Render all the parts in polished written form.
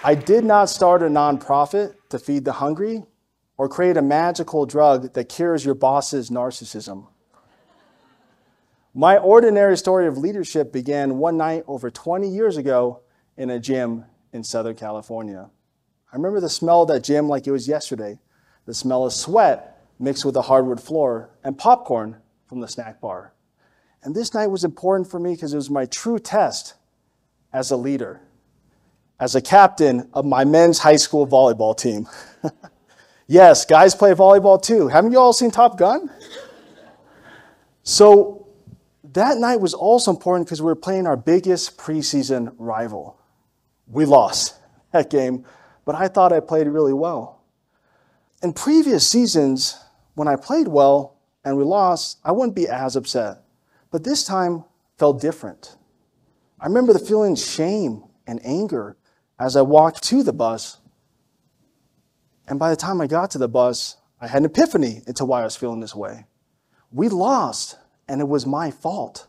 I did not start a nonprofit to feed the hungry or create a magical drug that cures your boss's narcissism. My ordinary story of leadership began one night over 20 years ago in a gym in Southern California. I remember the smell of that gym like it was yesterday. The smell of sweat mixed with the hardwood floor and popcorn from the snack bar. And this night was important for me because it was my true test as a leader, as a captain of my men's high school volleyball team. Yes, guys play volleyball too. Haven't you all seen Top Gun? So that night was also important because we were playing our biggest preseason rival. We lost that game, but I thought I played really well. In previous seasons, when I played well and we lost, I wouldn't be as upset. But this time felt different. I remember the feeling shame and anger as I walked to the bus. And by the time I got to the bus, I had an epiphany into why I was feeling this way. We lost, and it was my fault.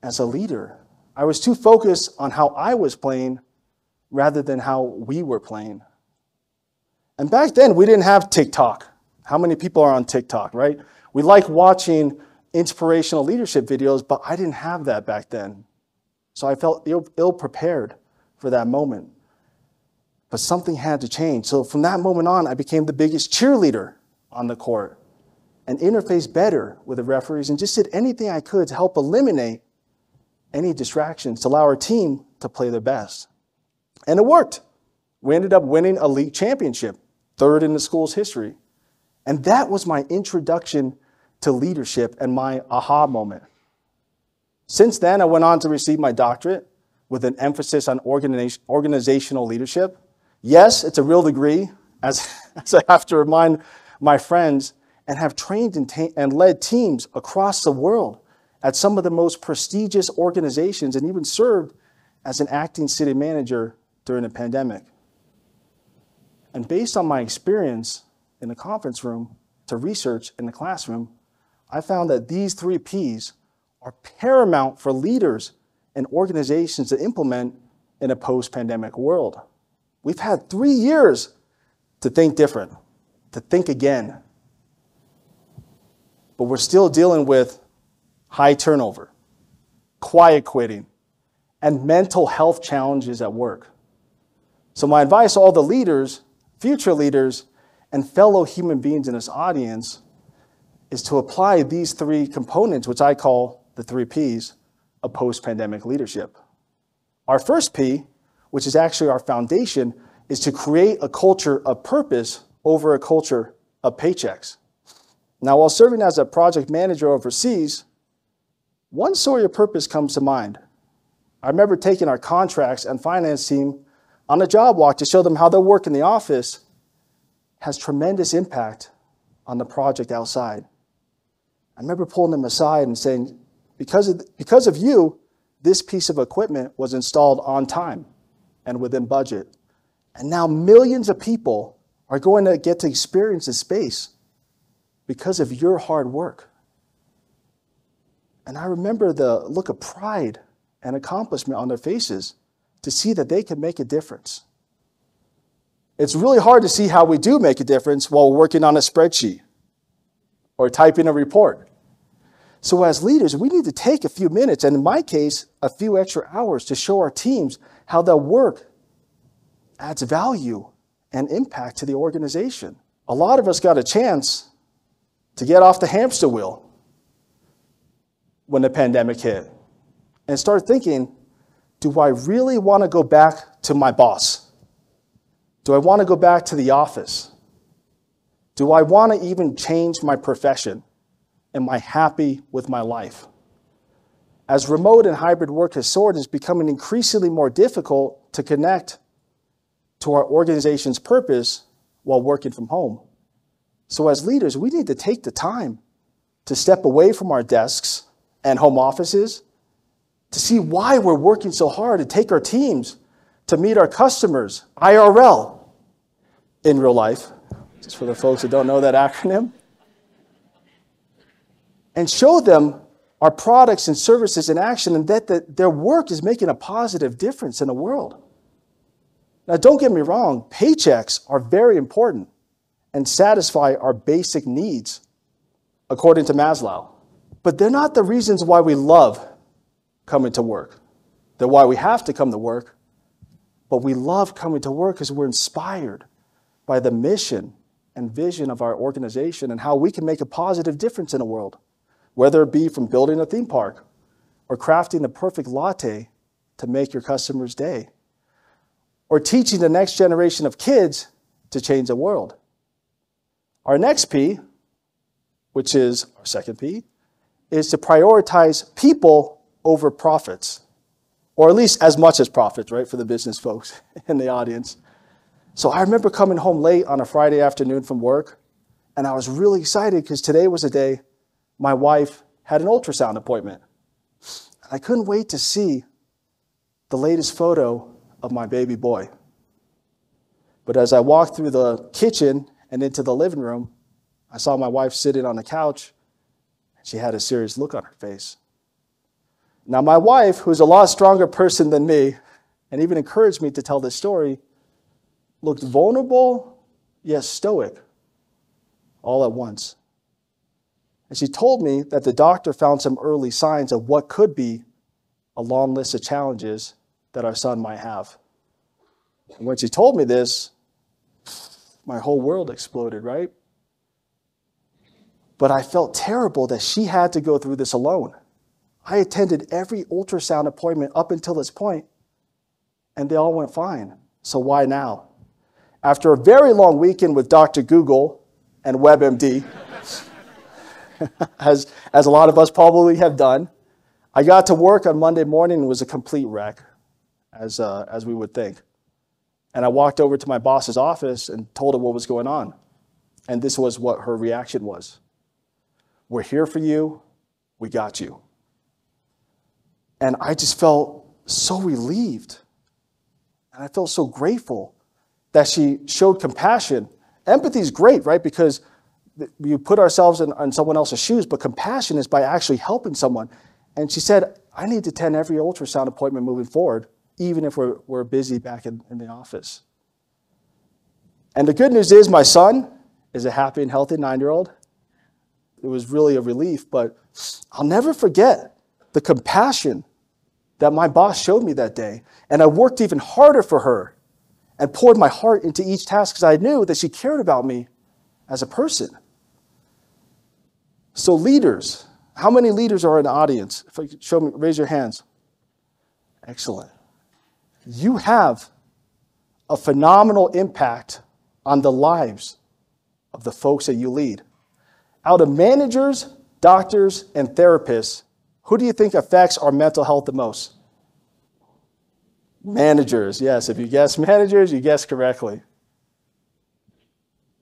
As a leader, I was too focused on how I was playing rather than how we were playing. And back then, we didn't have TikTok. How many people are on TikTok, right? We like watching inspirational leadership videos, but I didn't have that back then. So I felt ill-prepared for that moment. But something had to change. So from that moment on, I became the biggest cheerleader on the court and interfaced better with the referees and just did anything I could to help eliminate any distractions to allow our team to play their best. And it worked. We ended up winning a league championship, third in the school's history. And that was my introduction to leadership and my aha moment. Since then, I went on to receive my doctorate with an emphasis on organizational leadership. Yes, it's a real degree, as I have to remind my friends, and have trained and led teams across the world at some of the most prestigious organizations and even served as an acting city manager during the pandemic. And based on my experience in the conference room to research in the classroom, I found that these 3 Ps are paramount for leaders and organizations to implement in a post-pandemic world. We've had 3 years to think different, to think again. But we're still dealing with high turnover, quiet quitting, and mental health challenges at work. So my advice to all the leaders, future leaders, and fellow human beings in this audience is to apply these 3 components, which I call the 3 Ps of post-pandemic leadership. Our first P, which is actually our foundation, is to create a culture of purpose over a culture of paychecks. Now, while serving as a project manager overseas, one story of purpose comes to mind. I remember taking our contracts and finance team on a job walk to show them how their work in the office has tremendous impact on the project outside. I remember pulling them aside and saying, because of you, this piece of equipment was installed on time and within budget. And now millions of people are going to get to experience this space because of your hard work. And I remember the look of pride and accomplishment on their faces to see that they can make a difference. It's really hard to see how we do make a difference while we're working on a spreadsheet or typing a report. So as leaders, we need to take a few minutes, and in my case, a few extra hours to show our teams how their work adds value and impact to the organization. A lot of us got a chance to get off the hamster wheel when the pandemic hit and start thinking, do I really want to go back to my boss? Do I want to go back to the office? Do I want to even change my profession? Am I happy with my life? As remote and hybrid work has soared, it's becoming increasingly more difficult to connect to our organization's purpose while working from home. So as leaders, we need to take the time to step away from our desks and home offices to see why we're working so hard to take our teams to meet our customers, IRL, in real life, just for the folks that don't know that acronym, and show them our products and services in action and that their work is making a positive difference in the world. Now, don't get me wrong, paychecks are very important and satisfy our basic needs, according to Maslow. But they're not the reasons why we love coming to work. They're why we have to come to work. But we love coming to work because we're inspired by the mission and vision of our organization and how we can make a positive difference in the world, whether it be from building a theme park or crafting the perfect latte to make your customer's day, or teaching the next generation of kids to change the world. Our next P, which is our second P, is to prioritize people over profits, or at least as much as profits, right, for the business folks in the audience. So I remember coming home late on a Friday afternoon from work, and I was really excited because today was the day my wife had an ultrasound appointment. I couldn't wait to see the latest photo of my baby boy. But as I walked through the kitchen and into the living room, I saw my wife sitting on the couch. She had a serious look on her face. Now, my wife, who's a lot stronger person than me, and even encouraged me to tell this story, looked vulnerable, yet stoic, all at once. And she told me that the doctor found some early signs of what could be a long list of challenges that our son might have. And when she told me this, my whole world exploded, right? But I felt terrible that she had to go through this alone. I attended every ultrasound appointment up until this point, and they all went fine. So why now? After a very long weekend with Dr. Google and WebMD, as a lot of us probably have done, I got to work on Monday morning and was a complete wreck, as we would think. And I walked over to my boss's office and told her what was going on. And this was what her reaction was. We're here for you. We got you. And I just felt so relieved. And I felt so grateful that she showed compassion. Empathy is great, right? Because you put ourselves in someone else's shoes, but compassion is by actually helping someone. And she said, I need to attend every ultrasound appointment moving forward, even if we're busy back in the office. And the good news is my son is a happy and healthy 9-year-old. It was really a relief, but I'll never forget the compassion that my boss showed me that day. And I worked even harder for her and poured my heart into each task because I knew that she cared about me as a person. So leaders, how many leaders are in the audience? If you could show me, raise your hands. Excellent. You have a phenomenal impact on the lives of the folks that you lead. Out of managers, doctors, and therapists, who do you think affects our mental health the most? Managers, yes. If you guess managers, you guessed correctly.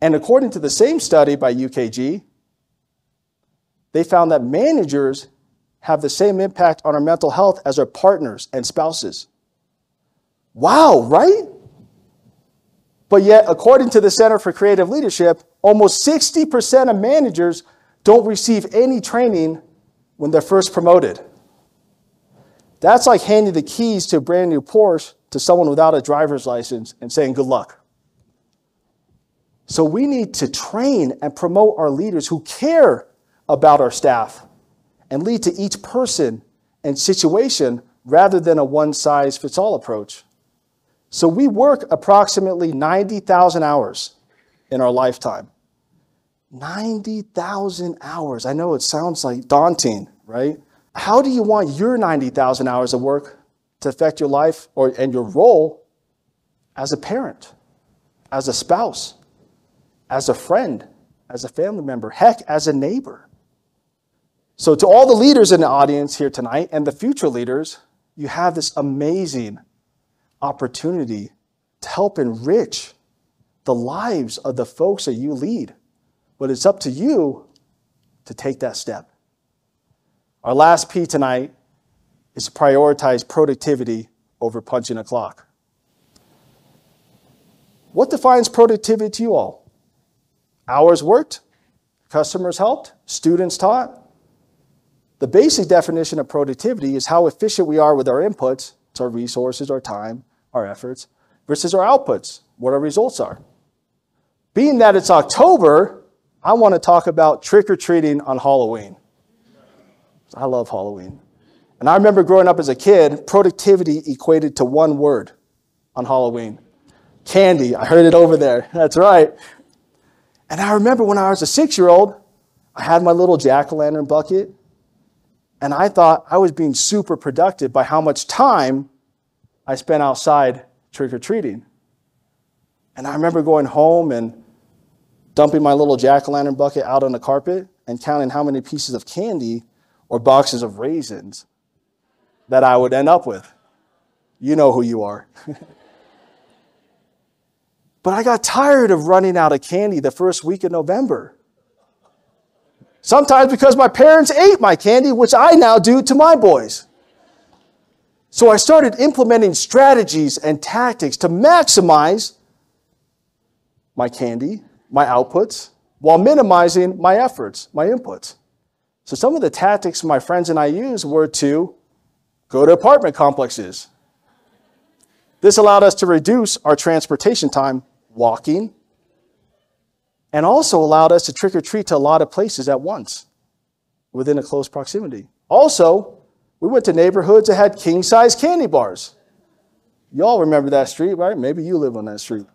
And according to the same study by UKG, they found that managers have the same impact on our mental health as our partners and spouses. Wow, right? But yet, according to the Center for Creative Leadership, almost 60% of managers don't receive any training when they're first promoted. That's like handing the keys to a brand new Porsche to someone without a driver's license and saying, good luck. So we need to train and promote our leaders who care about our staff and lead to each person and situation rather than a one-size-fits-all approach. So we work approximately 90,000 hours in our lifetime. 90,000 hours. I know it sounds like daunting, right? How do you want your 90,000 hours of work to affect your life and your role as a parent, as a spouse, as a friend, as a family member, heck, as a neighbor? So to all the leaders in the audience here tonight and the future leaders, you have this amazing opportunity to help enrich the lives of the folks that you lead. But it's up to you to take that step. Our last P tonight is to prioritize productivity over punching a clock. What defines productivity to you all? Hours worked? Customers helped? Students taught? The basic definition of productivity is how efficient we are with our inputs, it's our resources, our time, our efforts, versus our outputs, what our results are. Being that it's October, I want to talk about trick-or-treating on Halloween. I love Halloween. And I remember growing up as a kid, productivity equated to one word on Halloween. Candy. I heard it over there. That's right. And I remember when I was a 6-year-old, I had my little jack-o'-lantern bucket, and I thought I was being super productive by how much time I spent outside trick-or-treating. And I remember going home and dumping my little jack-o'-lantern bucket out on the carpet and counting how many pieces of candy or boxes of raisins that I would end up with. You know who you are. But I got tired of running out of candy the first week of November. Sometimes because my parents ate my candy, which I now do to my boys. So I started implementing strategies and tactics to maximize my candy, my outputs, while minimizing my efforts, my inputs. So some of the tactics my friends and I used were to go to apartment complexes. This allowed us to reduce our transportation time walking, and also allowed us to trick-or-treat to a lot of places at once within a close proximity. Also, we went to neighborhoods that had king-size candy bars. Y'all remember that street, right? Maybe you live on that street.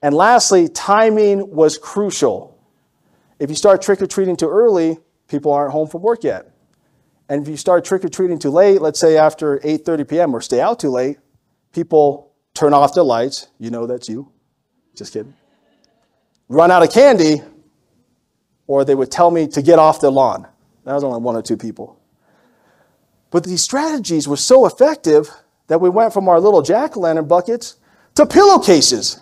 And lastly, timing was crucial. If you start trick-or-treating too early, people aren't home from work yet. And if you start trick-or-treating too late, let's say after 8:30 p.m. or stay out too late, people turn off their lights. You know that's you. Just kidding. Run out of candy, or they would tell me to get off the lawn. That was only 1 or 2 people. But these strategies were so effective that we went from our little jack-o'-lantern buckets to pillowcases.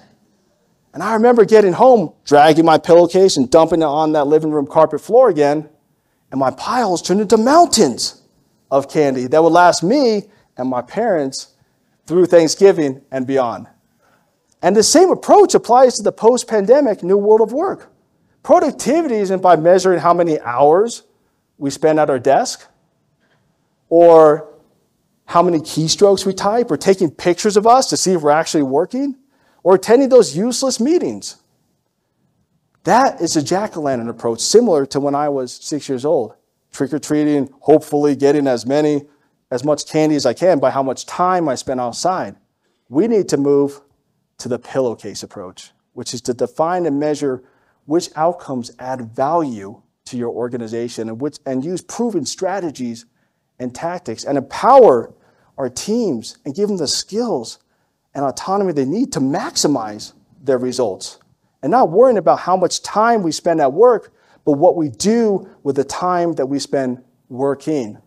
And I remember getting home, dragging my pillowcase and dumping it on that living room carpet floor again, and my piles turned into mountains of candy that would last me and my parents through Thanksgiving and beyond. And the same approach applies to the post-pandemic new world of work. Productivity isn't by measuring how many hours we spend at our desk, or how many keystrokes we type, or taking pictures of us to see if we're actually working, or attending those useless meetings. That is a jack-o'-lantern approach, similar to when I was 6 years old. Trick-or-treating, hopefully getting as much candy as I can by how much time I spend outside. We need to move to the pillowcase approach, which is to define and measure which outcomes add value to your organization and use proven strategies and tactics and empower our teams and give them the skills and autonomy they need to maximize their results. And not worrying about how much time we spend at work, but what we do with the time that we spend working.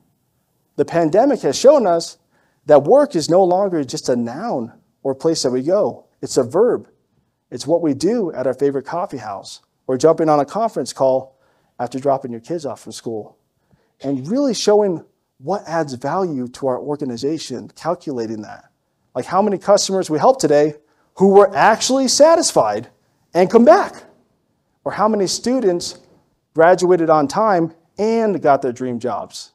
The pandemic has shown us that work is no longer just a noun or place that we go. It's a verb. It's what we do at our favorite coffee house or jumping on a conference call after dropping your kids off from school. And really showing what adds value to our organization, calculating that. Like how many customers we helped today who were actually satisfied and come back. Or how many students graduated on time and got their dream jobs.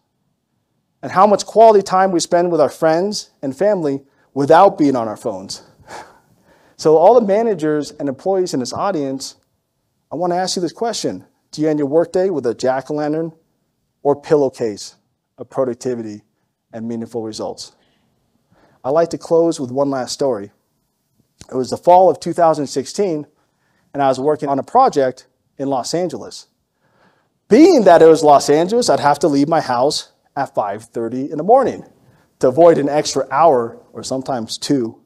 And how much quality time we spend with our friends and family without being on our phones. So all the managers and employees in this audience, I want to ask you this question. Do you end your workday with a jack-o'-lantern or pillowcase of productivity and meaningful results? I'd like to close with one last story. It was the fall of 2016, and I was working on a project in Los Angeles. Being that it was Los Angeles, I'd have to leave my house at 5:30 in the morning to avoid an extra hour or sometimes 2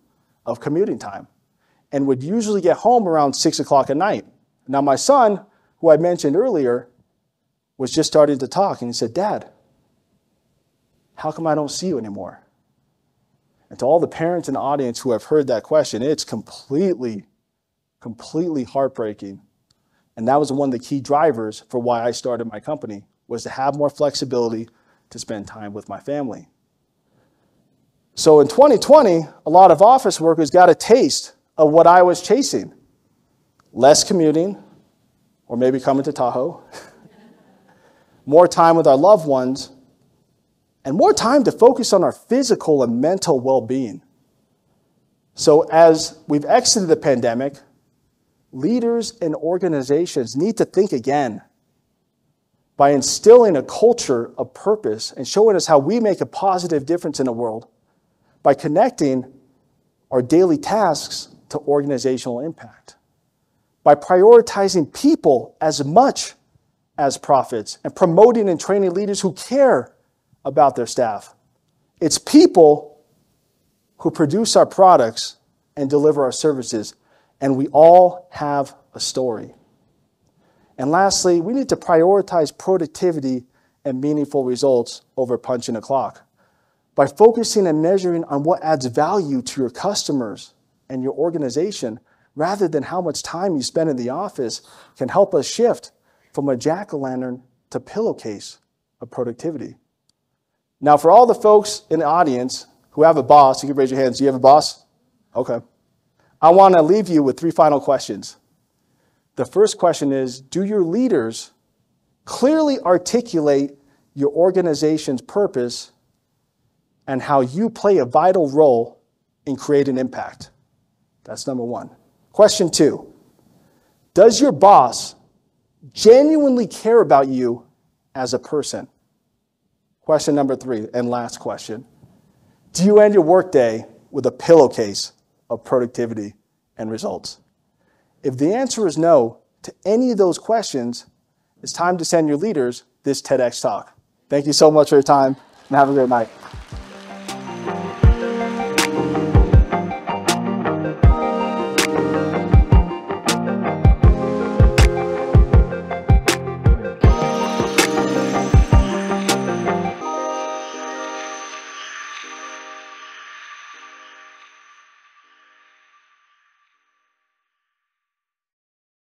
of commuting time, and would usually get home around 6 o'clock at night. Now my son, who I mentioned earlier, was just starting to talk, and he said, "Dad, how come I don't see you anymore?" And to all the parents in the audience who have heard that question, it's completely heartbreaking. And that was one of the key drivers for why I started my company, was to have more flexibility to spend time with my family. So in 2020, a lot of office workers got a taste of what I was chasing. Less commuting, or maybe coming to Tahoe. More time with our loved ones, and more time to focus on our physical and mental well-being. So as we've exited the pandemic, leaders and organizations need to think again by instilling a culture of purpose and showing us how we make a positive difference in the world by connecting our daily tasks to organizational impact, by prioritizing people as much as profits and promoting and training leaders who care about their staff. It's people who produce our products and deliver our services, and we all have a story. And lastly, we need to prioritize productivity and meaningful results over punching a clock by focusing and measuring on what adds value to your customers and your organization rather than how much time you spend in the office can help us shift from a jack-o'-lantern to pillowcase of productivity. Now, for all the folks in the audience who have a boss, you can raise your hands. Do you have a boss? Okay. I want to leave you with 3 final questions. The first question is, do your leaders clearly articulate your organization's purpose and how you play a vital role in creating impact? That's number 1. Question 2, does your boss genuinely care about you as a person? Question number 3, and last question, do you end your workday with a pillowcase of productivity and results? If the answer is no to any of those questions, it's time to send your leaders this TEDx talk. Thank you so much for your time, and have a great night.